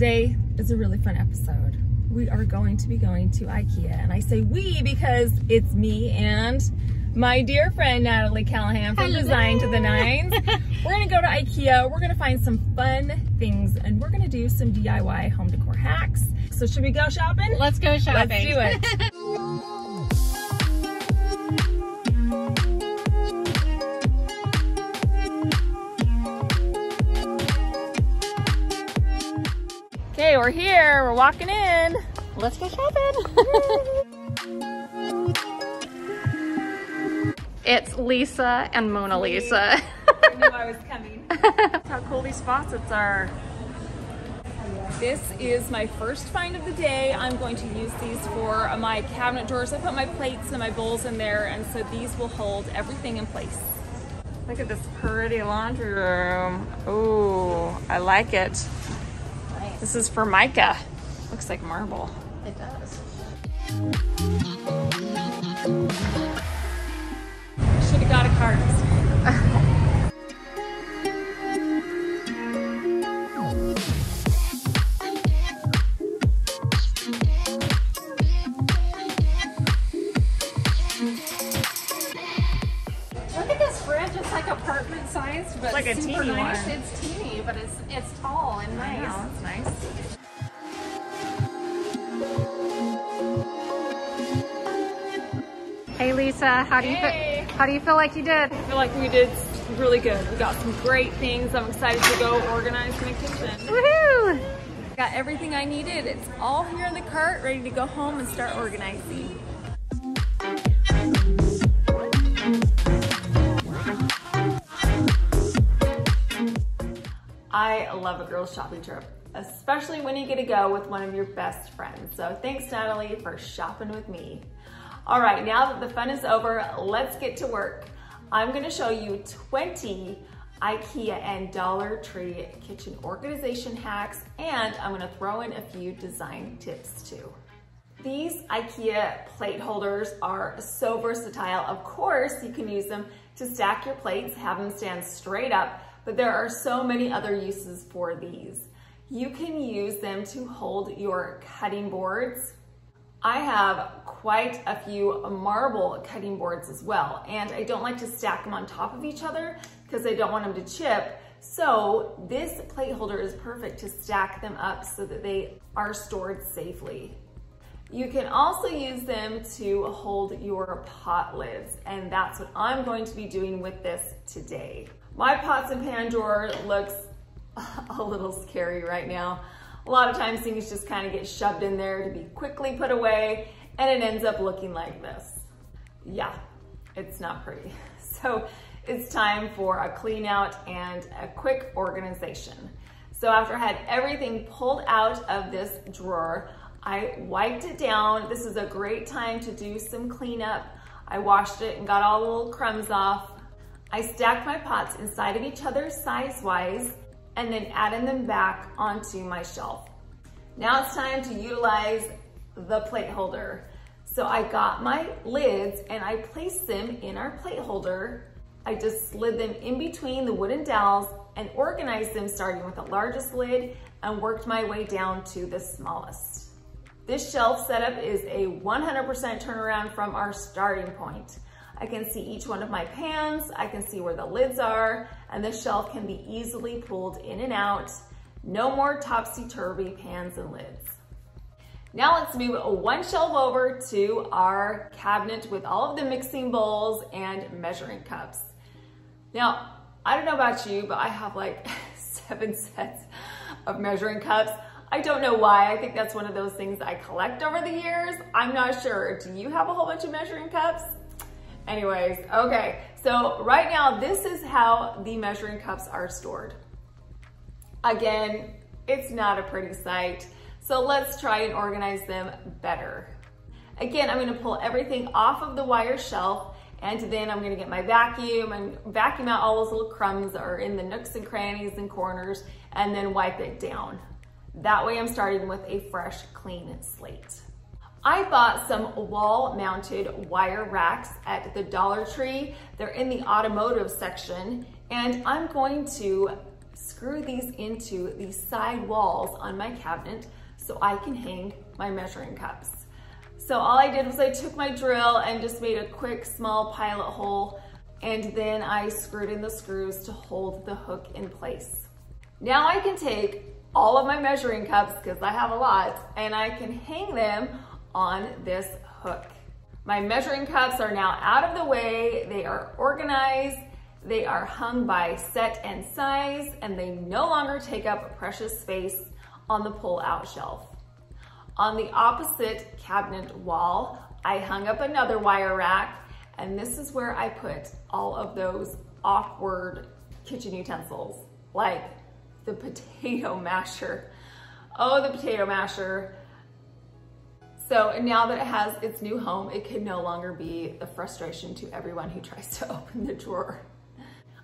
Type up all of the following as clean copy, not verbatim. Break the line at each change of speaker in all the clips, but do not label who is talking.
Today is a really fun episode. We are going to be going to IKEA, and I say we because it's me and my dear friend NataLee Callahan from Design to the Nines. We're gonna go to IKEA, we're gonna find some fun things, and we're gonna do some DIY home decor hacks. So should we go shopping?
Let's go shopping.
Let's do it. Okay, we're here, we're walking in.
Let's go shopping. It's Lisa and Mona Lisa.
I knew I was coming. How cool these faucets are. This is my first find of the day. I'm going to use these for my cabinet drawers. I put my plates and my bowls in there, and so these will hold everything in place. Look at this pretty laundry room. Ooh, I like it.
Nice.
This is for Micah. Looks like marble.
It does.
Should have got a cart.
Look at this fridge. It's like apartment sized, but
like a
super
teeny
nice.
one.
It's teeny, but it's tall and nice.
Wow, that's nice.
Hey Lisa, how do you feel like you did?
I feel like we did really good. We got some great things. I'm excited to go organize my kitchen.
Woohoo!
Got everything I needed. It's all here in the cart, ready to go home and start organizing. I love a girls shopping trip, especially when you get to go with one of your best friends. So thanks, NataLee, for shopping with me. All right, now that the fun is over, let's get to work. I'm gonna show you 20 IKEA and Dollar Tree kitchen organization hacks, and I'm gonna throw in a few design tips too. These IKEA plate holders are so versatile. Of course, you can use them to stack your plates, have them stand straight up, but there are so many other uses for these. You can use them to hold your cutting boards. I have quite a few marble cutting boards as well, and I don't like to stack them on top of each other because I don't want them to chip. So this plate holder is perfect to stack them up so that they are stored safely. You can also use them to hold your pot lids, and that's what I'm going to be doing with this today. My pots and pan drawer looks a little scary right now. A lot of times things just kind of get shoved in there to be quickly put away, and it ends up looking like this. Yeah, it's not pretty. So it's time for a clean out and a quick organization. So after I had everything pulled out of this drawer, I wiped it down. This is a great time to do some cleanup. I washed it and got all the little crumbs off. I stacked my pots inside of each other size-wise, and then adding them back onto my shelf. Now it's time to utilize the plate holder. So I got my lids and I placed them in our plate holder. I just slid them in between the wooden dowels and organized them starting with the largest lid and worked my way down to the smallest. This shelf setup is a 100% turnaround from our starting point. I can see each one of my pans, I can see where the lids are, and the shelf can be easily pulled in and out. No more topsy-turvy pans and lids. Now let's move one shelf over to our cabinet with all of the mixing bowls and measuring cups. Now, I don't know about you, but I have like 7 sets of measuring cups. I don't know why. I think that's one of those things I collect over the years. I'm not sure. Do you have a whole bunch of measuring cups? Anyways, okay, so right now this is how the measuring cups are stored. Again, it's not a pretty sight, so let's try and organize them better. Again, I'm gonna pull everything off of the wire shelf, and then I'm gonna get my vacuum and vacuum out all those little crumbs that are in the nooks and crannies and corners, and then wipe it down. That way I'm starting with a fresh, clean slate. I bought some wall-mounted wire racks at the Dollar Tree. They're in the automotive section, and I'm going to screw these into the side walls on my cabinet so I can hang my measuring cups. So all I did was I took my drill and just made a quick small pilot hole, and then I screwed in the screws to hold the hook in place. Now I can take all of my measuring cups, because I have a lot, and I can hang them on this hook. My measuring cups are now out of the way, they are organized, they are hung by set and size, and they no longer take up precious space on the pull-out shelf. On the opposite cabinet wall, I hung up another wire rack, and this is where I put all of those awkward kitchen utensils, like the potato masher. Oh, the potato masher. So now that it has its new home, it can no longer be the frustration to everyone who tries to open the drawer.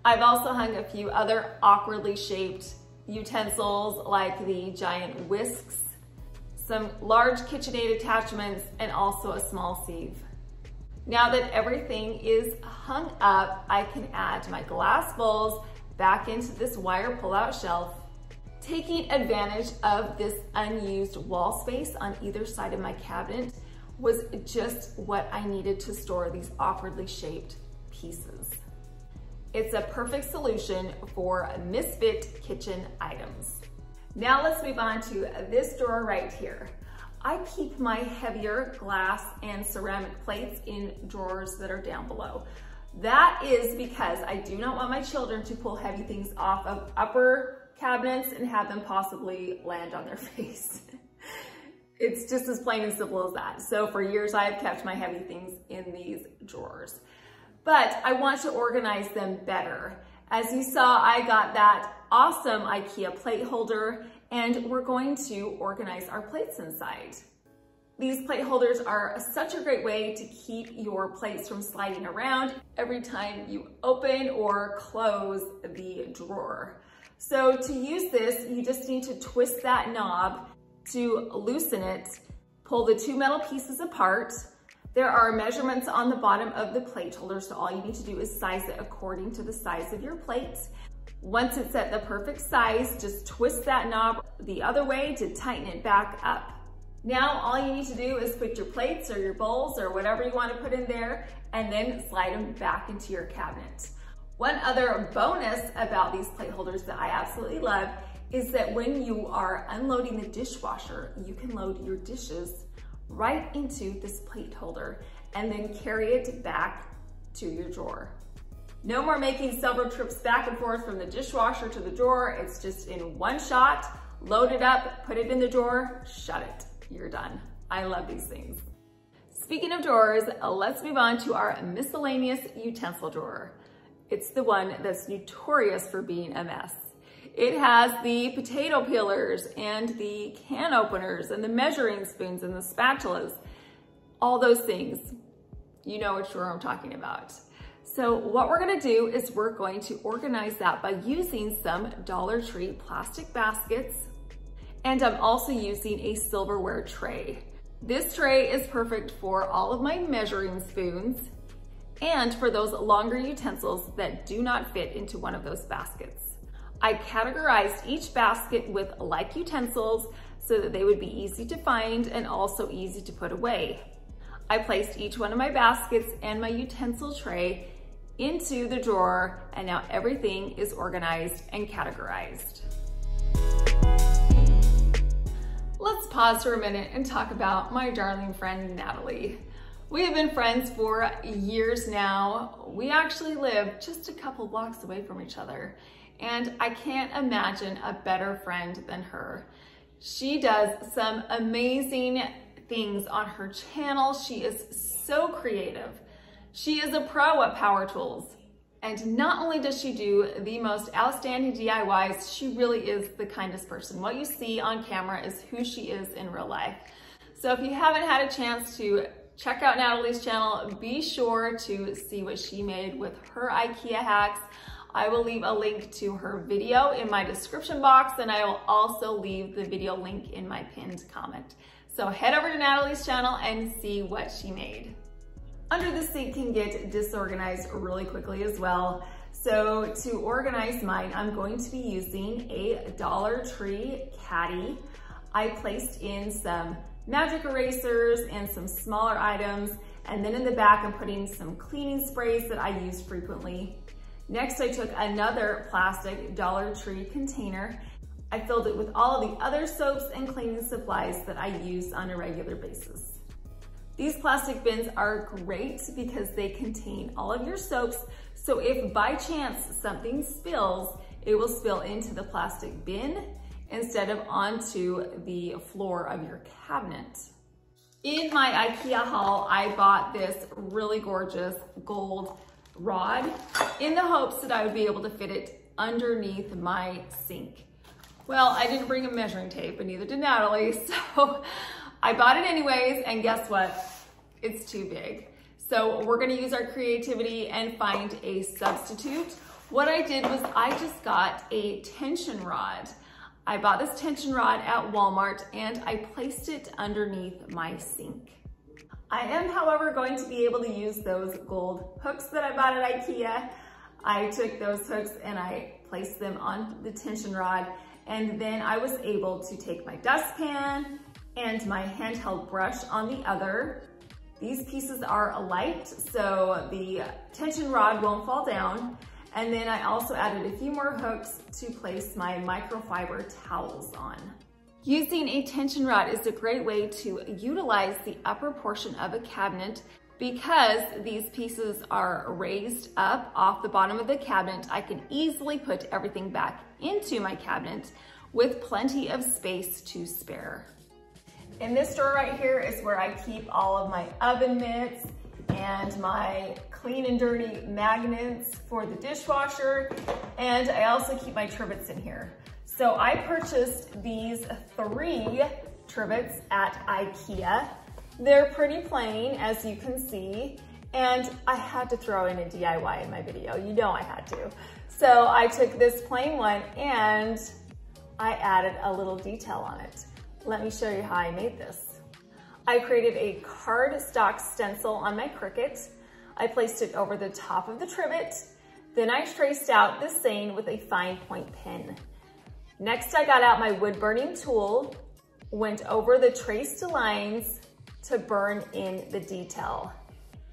I've also hung a few other awkwardly shaped utensils, like the giant whisks, some large KitchenAid attachments, and also a small sieve. Now that everything is hung up, I can add my glass bowls back into this wire pull-out shelf. Taking advantage of this unused wall space on either side of my cabinet was just what I needed to store these awkwardly shaped pieces. It's a perfect solution for misfit kitchen items. Now let's move on to this drawer right here. I keep my heavier glass and ceramic plates in drawers that are down below. That is because I do not want my children to pull heavy things off of upper cabinets and have them possibly land on their face. It's just as plain and simple as that. So for years I've kept my heavy things in these drawers. But I want to organize them better. As you saw, I got that awesome IKEA plate holder, and we're going to organize our plates inside. These plate holders are such a great way to keep your plates from sliding around every time you open or close the drawer. So to use this, you just need to twist that knob to loosen it, pull the two metal pieces apart. There are measurements on the bottom of the plate holder, so all you need to do is size it according to the size of your plate. Once it's at the perfect size, just twist that knob the other way to tighten it back up. Now all you need to do is put your plates or your bowls or whatever you want to put in there, and then slide them back into your cabinet. One other bonus about these plate holders that I absolutely love is that when you are unloading the dishwasher, you can load your dishes right into this plate holder and then carry it back to your drawer. No more making several trips back and forth from the dishwasher to the drawer. It's just in one shot, load it up, put it in the drawer, shut it, you're done. I love these things. Speaking of drawers, let's move on to our miscellaneous utensil drawer. It's the one that's notorious for being a mess. It has the potato peelers and the can openers and the measuring spoons and the spatulas, all those things. You know which drawer I'm talking about. So what we're gonna do is we're going to organize that by using some Dollar Tree plastic baskets, and I'm also using a silverware tray. This tray is perfect for all of my measuring spoons and for those longer utensils that do not fit into one of those baskets. I categorized each basket with like utensils so that they would be easy to find and also easy to put away. I placed each one of my baskets and my utensil tray into the drawer, and now everything is organized and categorized. Let's pause for a minute and talk about my darling friend, Natalie. We have been friends for years now. We actually live just a couple blocks away from each other, and I can't imagine a better friend than her. She does some amazing things on her channel. She is so creative. She is a pro at power tools. And not only does she do the most outstanding DIYs, she really is the kindest person. What you see on camera is who she is in real life. So if you haven't had a chance to check out Natalie's channel, be sure to see what she made with her IKEA hacks. I will leave a link to her video in my description box, and I will also leave the video link in my pinned comment. So head over to Natalie's channel and see what she made. Under the sink can get disorganized really quickly as well. So to organize mine, I'm going to be using a Dollar Tree caddy. I placed in some magic erasers and some smaller items, and then in the back I'm putting some cleaning sprays that I use frequently. Next, I took another plastic Dollar Tree container. I filled it with all of the other soaps and cleaning supplies that I use on a regular basis. These plastic bins are great because they contain all of your soaps, so if by chance something spills, it will spill into the plastic bin instead of onto the floor of your cabinet. In my IKEA haul, I bought this really gorgeous gold rod in the hopes that I would be able to fit it underneath my sink. Well, I didn't bring a measuring tape, and neither did Natalie, so I bought it anyways, and guess what? It's too big. So we're gonna use our creativity and find a substitute. What I did was I just got a tension rod. I bought this tension rod at Walmart, and I placed it underneath my sink. I am, however, going to be able to use those gold hooks that I bought at IKEA. I took those hooks and I placed them on the tension rod, and then I was able to take my dustpan and my handheld brush on the other. These pieces are light, so the tension rod won't fall down. And then I also added a few more hooks to place my microfiber towels on. Using a tension rod is a great way to utilize the upper portion of a cabinet. Because these pieces are raised up off the bottom of the cabinet, I can easily put everything back into my cabinet with plenty of space to spare. In this drawer right here is where I keep all of my oven mitts and my clean and dirty magnets for the dishwasher, and I also keep my trivets in here. So I purchased these 3 trivets at IKEA. They're pretty plain, as you can see, and I had to throw in a DIY in my video. You know I had to. So I took this plain one and I added a little detail on it. Let me show you how I made this. I created a cardstock stencil on my Cricut. I placed it over the top of the trivet. Then I traced out the same with a fine point pen. Next, I got out my wood burning tool, went over the traced lines to burn in the detail.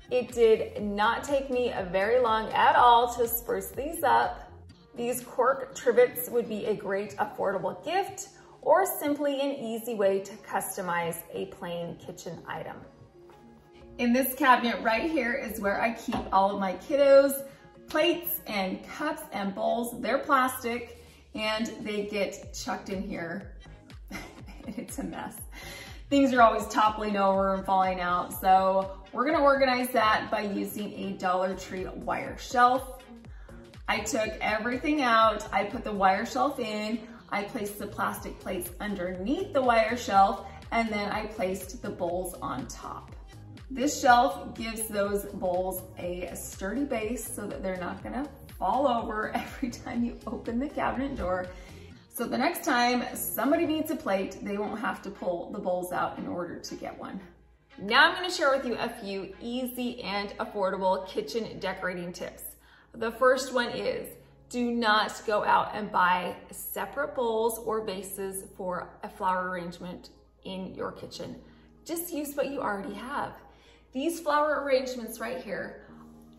It did not take me very long at all to spruce these up. These cork trivets would be a great affordable gift or simply an easy way to customize a plain kitchen item. In this cabinet right here is where I keep all of my kiddos' plates and cups and bowls. They're plastic and they get chucked in here and it's a mess. Things are always toppling over and falling out. So we're gonna organize that by using a Dollar Tree wire shelf. I took everything out, I put the wire shelf in, I placed the plastic plates underneath the wire shelf, and then I placed the bowls on top. This shelf gives those bowls a sturdy base so that they're not gonna fall over every time you open the cabinet door. So the next time somebody needs a plate, they won't have to pull the bowls out in order to get one. Now I'm gonna share with you a few easy and affordable kitchen decorating tips. The first one is, do not go out and buy separate bowls or vases for a flower arrangement in your kitchen. Just use what you already have. These flower arrangements right here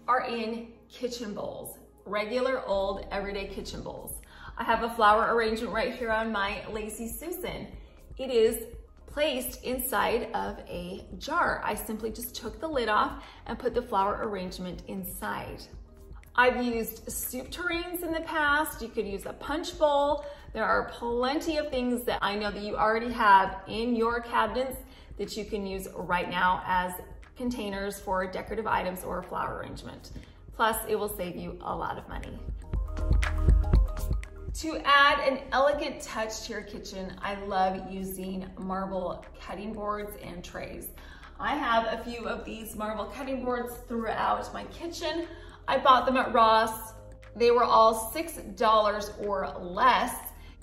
are in kitchen bowls, regular old everyday kitchen bowls. I have a flower arrangement right here on my Lazy Susan. It is placed inside of a jar. I simply just took the lid off and put the flower arrangement inside. I've used soup tureens in the past. You could use a punch bowl. There are plenty of things that I know that you already have in your cabinets that you can use right now as containers for decorative items or a flower arrangement. Plus, it will save you a lot of money. To add an elegant touch to your kitchen, I love using marble cutting boards and trays. I have a few of these marble cutting boards throughout my kitchen. I bought them at Ross. They were all $6 or less.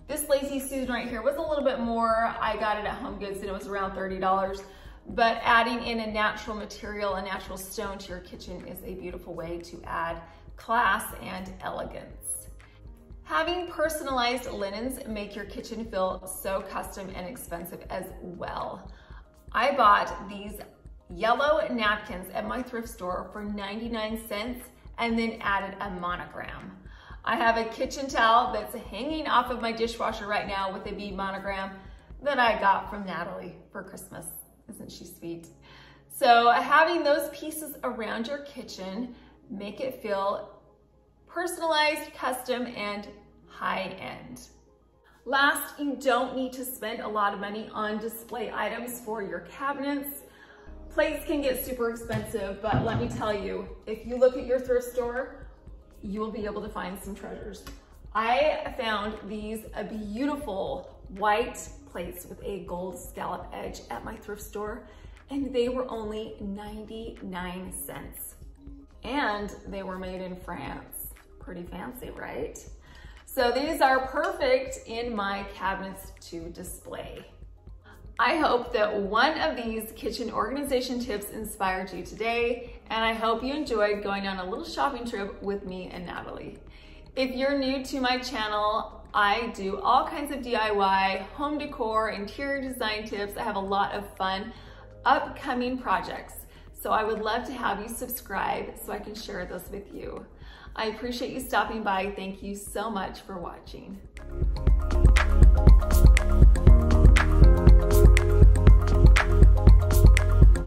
This Lazy Susan right here was a little bit more. I got it at Home Goods and it was around $30. But adding in a natural material, a natural stone to your kitchen is a beautiful way to add class and elegance. Having personalized linens make your kitchen feel so custom and expensive as well. I bought these yellow napkins at my thrift store for 99 cents and then added a monogram. I have a kitchen towel that's hanging off of my dishwasher right now with a bead monogram that I got from NataLee for Christmas. Isn't she sweet? So having those pieces around your kitchen make it feel personalized, custom, and high-end. Last, you don't need to spend a lot of money on display items for your cabinets. Plates can get super expensive, but let me tell you, if you look at your thrift store, you will be able to find some treasures. I found these beautiful white plates with a gold scallop edge at my thrift store, and they were only 99 cents. And they were made in France. Pretty fancy, right? So these are perfect in my cabinets to display. I hope that one of these kitchen organization tips inspired you today, and I hope you enjoyed going on a little shopping trip with me and NataLee. If you're new to my channel, I do all kinds of DIY, home decor, interior design tips. I have a lot of fun upcoming projects. So I would love to have you subscribe so I can share those with you. I appreciate you stopping by. Thank you so much for watching.